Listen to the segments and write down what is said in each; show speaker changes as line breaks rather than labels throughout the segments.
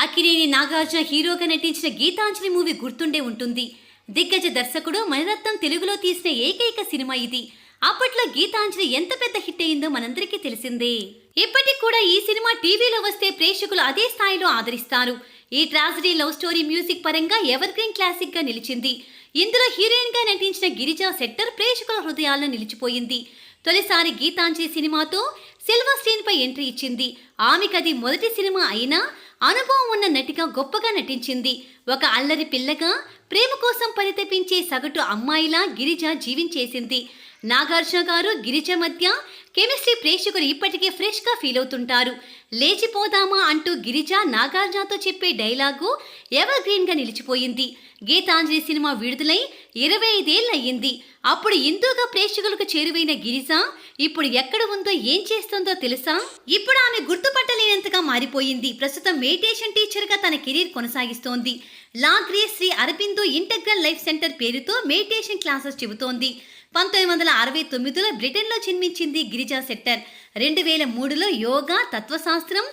అక్కినేని నాగార్జున హీరోగా నటించిన గీతాంజలి మూవీ గుర్తుండే ఉంటుంది. దిగ్గజ దర్శకుడు మణిరత్నం తెలుగులో తీసిన ఏకైక సినిమా ఇది. అప్పట్లో గీతాంజలి ఎంత పెద్ద హిట్ అయిందో మనందరికీ తెలిసిందే. ఇప్పటికి కూడా ఈ సినిమా టీవీలో వస్తే ప్రేక్షకులు అదే స్థాయిలో ఆదరిస్తారు. ఈ ట్రాజడీ లవ్ స్టోరీ మ్యూజిక్ పరంగా ఎవర్ గ్రీన్ క్లాసిక్ గా నిలిచింది. ఇందులో హీరోయిన్ గా నటించిన గిరిజా శెట్టర్ ప్రేక్షకుల హృదయాల్లో నిలిచిపోయింది. తొలిసారి గీతాంజలి సినిమాతో సిల్వర్ స్క్రీన్ పై ఎంట్రీ ఇచ్చింది. ఆమెకది మొదటి సినిమా అయినా అనుభవం ఉన్న నటిగా గొప్పగా నటించింది. ఒక అల్లరి పిల్లగా ప్రేమ కోసం పరితపించే సగటు అమ్మాయిలా గిరిజ జీవించేసింది. నాగార్జున గారు గిరిజ మధ్య కెమిస్ట్రీ ప్రేక్షకులు ఇప్పటికే ఫ్రెష్ గా ఫీల్ అవుతుంటారు. లేచిపోదామా అంటూ గిరిజ నాగార్జునతో చెప్పే డైలాగు ఎవర్ గ్రీన్ గా నిలిచిపోయింది. గీతాంజలి సినిమా విడుదలై 25 ఏళ్ళు అయ్యింది. అప్పుడు ఇందుగా ప్రేక్షకులకు చేరువైన గిరిజ ఇప్పుడు ఎక్కడ ఉందో ఏం చేస్తుందో తెలుసా? ఇప్పుడు ఆమె గుర్తుపట్టలేనంతగా మారిపోయింది. ప్రస్తుతం మెడిటేషన్ టీచర్ గా తన కెరీర్ కొనసాగిస్తోంది. La Grace Sri Aurobindo integral life centre పేరుతో మెడిటేషన్ క్లాసెస్ చెబుతోంది. 1969లో బ్రిటన్లో జన్మించింది గిరిజా శెట్టర్. 2003లో యోగా, తత్వశాస్త్రం,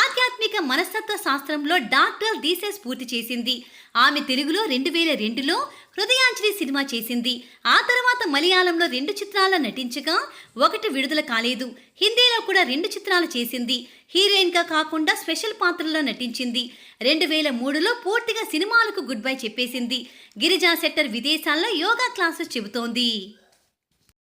ఆధ్యాత్మిక మనస్తత్వ శాస్త్రంలో డాక్టరల్ థీసిస్ పూర్తి చేసింది. ఆమె తెలుగులో 2002లో హృదయాంజలి సినిమా చేసింది. ఆ తర్వాత మలయాళంలో 2 చిత్రాల్లో నటించగా ఒకటి విడుదల కాలేదు. హిందీలో కూడా 2 చిత్రాలు చేసింది. హీరోయిన్గా కాకుండా స్పెషల్ పాత్రలో నటించింది. 2003లో పూర్తిగా సినిమాలకు గుడ్ బై చెప్పేసింది. గిరిజా శెట్టర్ విదేశాల్లో యోగా క్లాసెస్ చెబుతోంది.